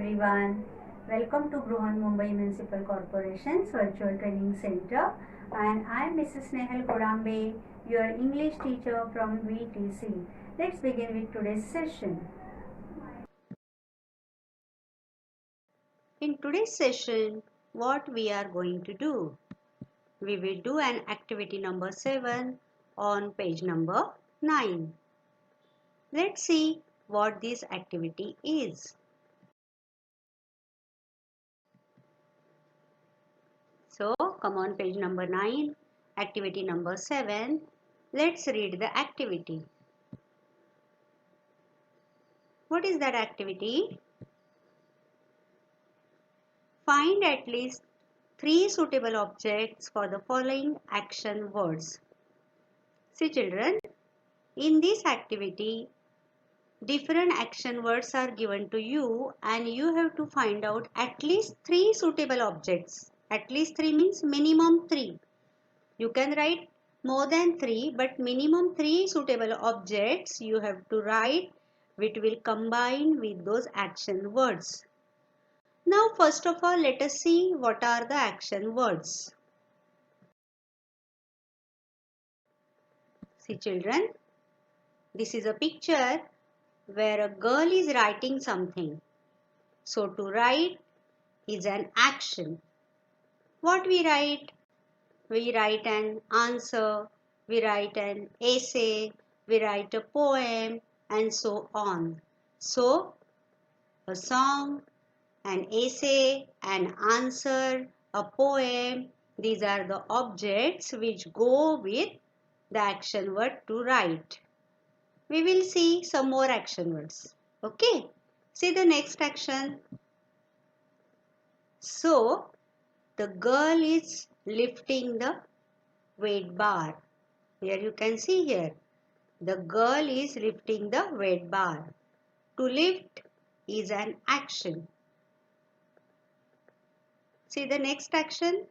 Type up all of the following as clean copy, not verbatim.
everyone. Welcome to Bruhan Mumbai Municipal Corporation's Virtual Training Center, and I am Mrs. Nehal Kodambe, your English teacher from VTC. Let's begin with today's session. In today's session, what we are going to do? We will do an activity number 7 on page number 9. Let's see what this activity is. So, come on page number 9, activity number 7. Let's read the activity. What is that activity? Find at least 3 suitable objects for the following action words. See children, in this activity, different action words are given to you and you have to find out at least 3 suitable objects. At least 3 means minimum 3. You can write more than 3 but minimum 3 suitable objects you have to write which will combine with those action words. Now first of all let us see what are the action words. See children, this is a picture where a girl is writing something. So to write is an action. What we write? We write an answer, we write an essay, we write a poem and so on. So a song, an essay, an answer, a poem, these are the objects which go with the action word to write. We will see some more action words. Okay, see the next action. So the girl is lifting the weight bar. Here you can see here. The girl is lifting the weight bar. To lift is an action. See the next action.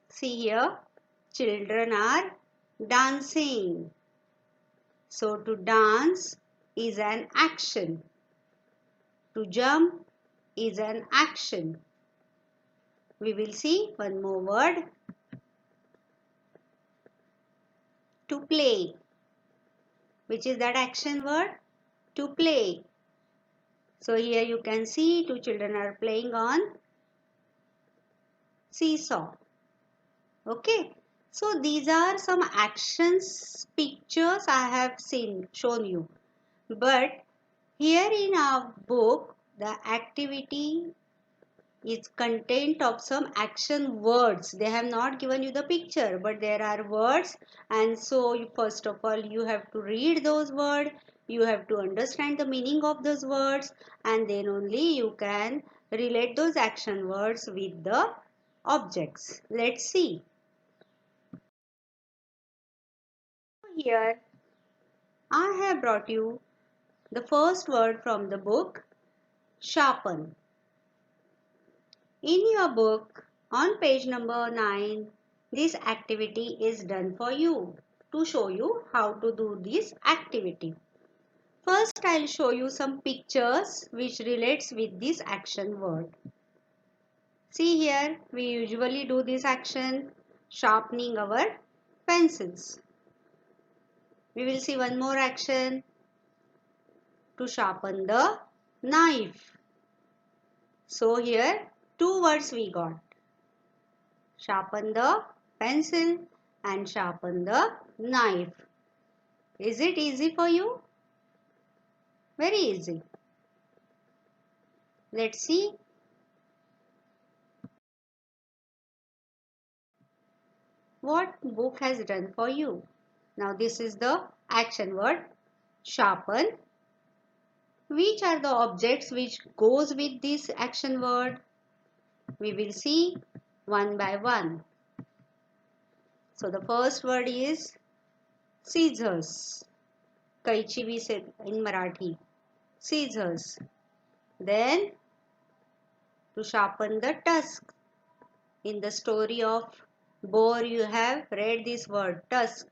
See here. Children are dancing. So to dance is an action. To jump is an action. We will see one more word. To play. Which is that action word? To play. So here you can see 2 children are playing on seesaw. Okay. So these are some actions pictures I have shown you. But here in our book the activity is content of some action words. They have not given you the picture but there are words, and so first of all you have to read those words, you have to understand the meaning of those words, and then only you can relate those action words with the objects. Let's see. Here I have brought you the first word from the book, sharpen. In your book, on page number 9, this activity is done for you to show you how to do this activity. First, I'll show you some pictures which relates with this action word. See here, we usually do this action sharpening our pencils. We will see one more action to sharpen the knife. So here, 2 words we got. Sharpen the pencil and sharpen the knife. Is it easy for you? Very easy. Let's see. What book has done for you. Now this is the action word, sharpen. Which are the objects which goes with this action word? We will see one by one. So the first word is scissors. Kaichi we say in Marathi. Scissors. Then to sharpen the tusk. In the story of boar you have read this word tusk.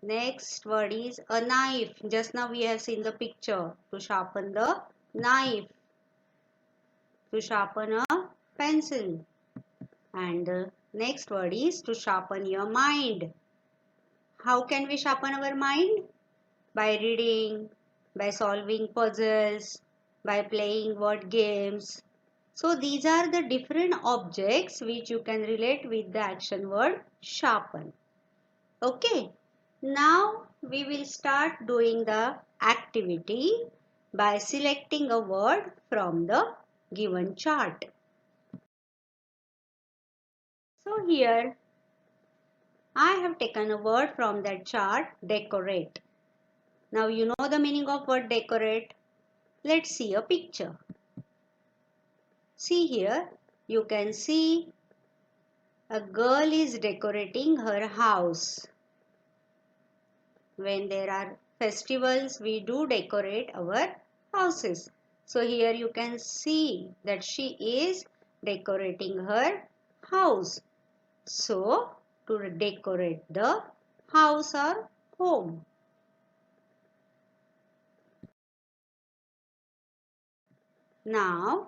Next word is a knife. Just now we have seen the picture. To sharpen the knife. To sharpen a pencil. And the next word is to sharpen your mind. How can we sharpen our mind? By reading, by solving puzzles, by playing word games. So these are the different objects which you can relate with the action word sharpen. Okay. Now we will start doing the activity by selecting a word from the given chart. So here I have taken a word from that chart, decorate. Now you know the meaning of word decorate. Let's see a picture. See here, you can see a girl is decorating her house. When there are festivals, we do decorate our houses. So here you can see that she is decorating her house. So to decorate the house or home. Now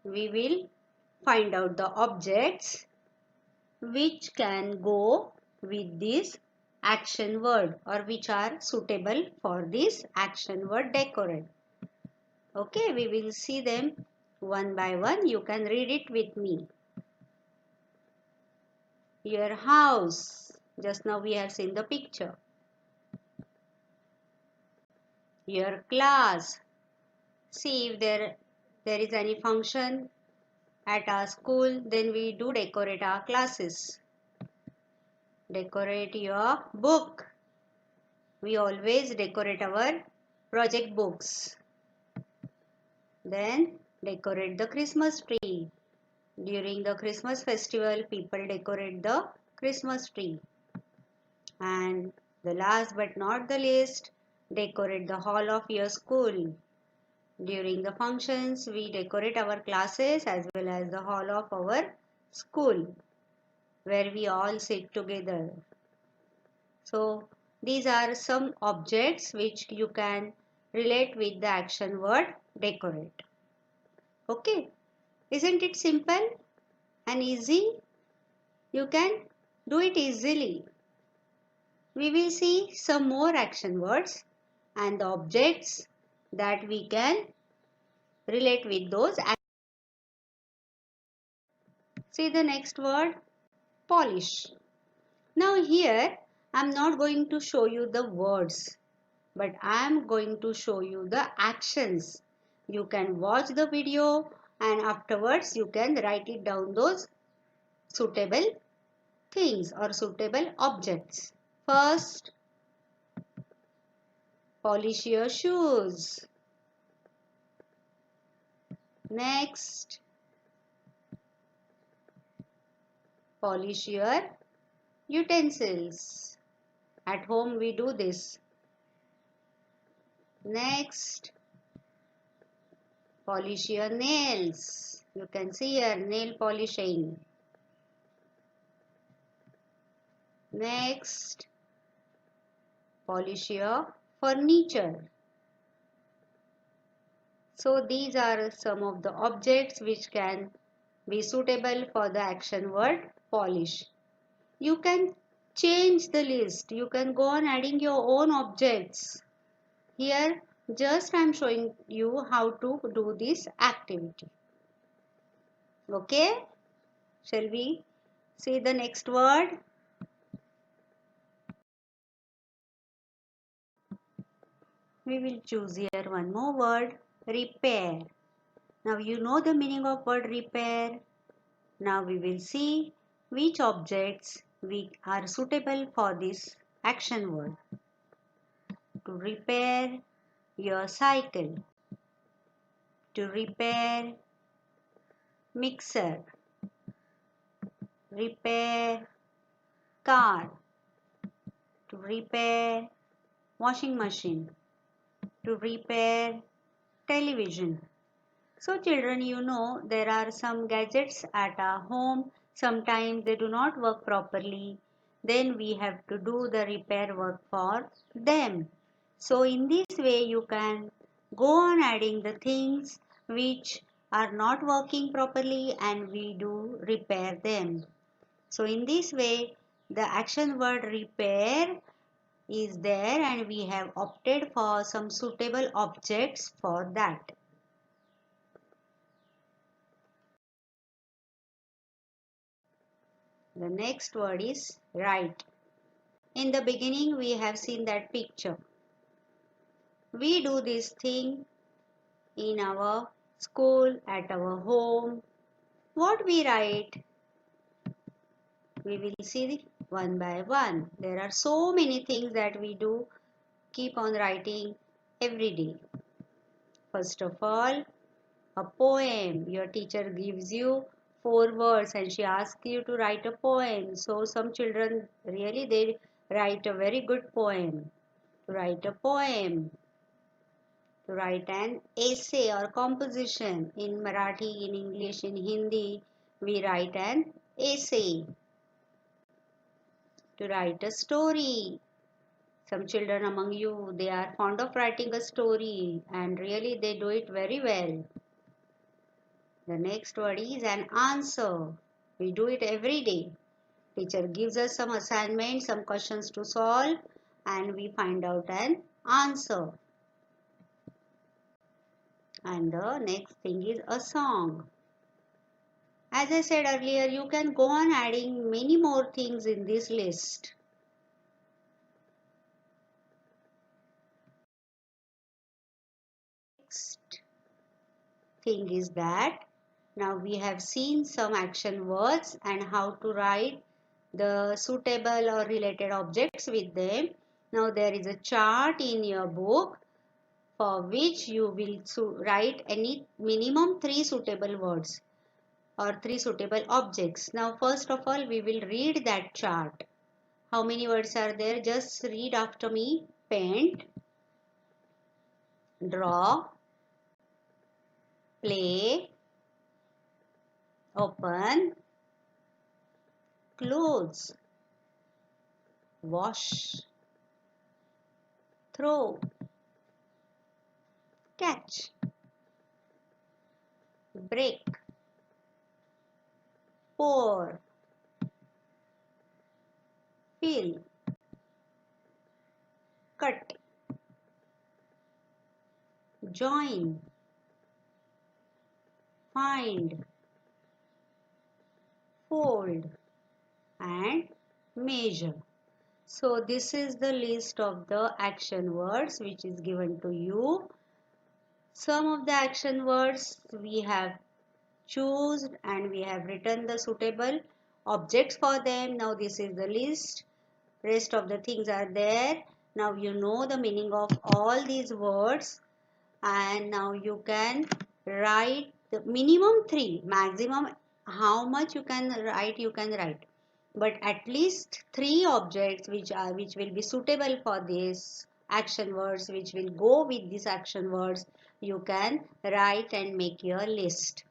we will find out the objects which can go with this action word or which are suitable for this action word decorate. Okay, we will see them one by one. You can read it with me. Your house. Just now we have seen the picture. Your class. See if there is any function at our school, then we do decorate our classes. Decorate your book. We always decorate our project books. Then decorate the Christmas tree. During the Christmas festival, people decorate the Christmas tree. And the last but not the least, decorate the hall of your school. During the functions, we decorate our classes as well as the hall of our school, where we all sit together. So these are some objects which you can relate with the action word decorate. Okay, isn't it simple and easy? You can do it easily. We will see some more action words and the objects that we can relate with those. See the next word, polish. Now here I am not going to show you the words, but I am going to show you the actions. You can watch the video and afterwards you can write it down those suitable things or suitable objects. First, polish your shoes. Next, polish your utensils. At home we do this. Next, polish your nails. You can see here nail polishing. Next, polish your furniture. So these are some of the objects which can be suitable for the action word polish. You can change the list. You can go on adding your own objects. Here just I am showing you how to do this activity. Okay? Shall we see the next word? We will choose here one more word, repair. Now you know the meaning of word repair. Now we will see which objects are suitable for this action word. To repair your cycle. To repair mixer. Repair car. To repair washing machine. To repair television. So children, you know there are some gadgets at our home. Sometimes they do not work properly. then we have to do the repair work for them. So in this way you can go on adding the things which are not working properly and we do repair them. So in this way the action word repair is there and we have opted for some suitable objects for that. The next word is write. In the beginning we have seen that picture. We do this thing in our school, at our home. What we write? We will see one by one. There are so many things that we do, keep on writing every day. First of all, a poem. Your teacher gives you 4 words and she asks you to write a poem. So some children really they write a very good poem. To write a poem. To write an essay or composition. In Marathi, in English, in Hindi, we write an essay. To write a story. Some children among you, they are fond of writing a story and really they do it very well. The next word is an answer. We do it every day. Teacher gives us some assignments, some questions to solve and we find out an answer. And the next thing is a song. As I said earlier, you can go on adding many more things in this list. Next thing is that now we have seen some action words and how to write the suitable or related objects with them. Now there is a chart in your book for which you will write any minimum 3 suitable words or 3 suitable objects. Now first of all we will read that chart. How many words are there? Just read after me. Paint, draw, play, open, close, wash, throw, catch, break, pour, fill, cut, join, find, fold and measure. So this is the list of the action words which is given to you. Some of the action words we have chosen and we have written the suitable objects for them. Now this is the list. Rest of the things are there. Now you know the meaning of all these words and now you can write the minimum 3, maximum how much you can write, but at least 3 objects which will be suitable for this action words, which will go with these action words, you can write and make your list.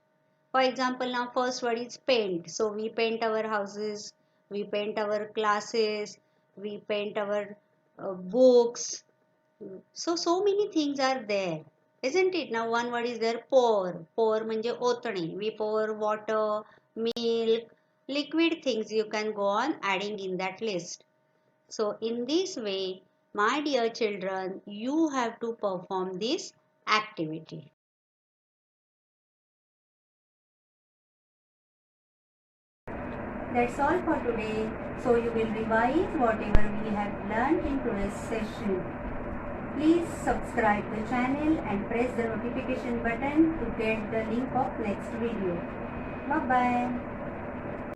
For example, now first word is paint. So we paint our houses, we paint our classes, we paint our books. So many things are there, isn't it? Now one word is there, pour. Pour म्हणजे ओतणे. We pour water, milk, liquid things you can go on adding in that list. So in this way, my dear children, you have to perform this activity. That's all for today. So you will revise whatever we have learned in today's session. Please subscribe the channel and press the notification button to get the link of next video. Bye bye.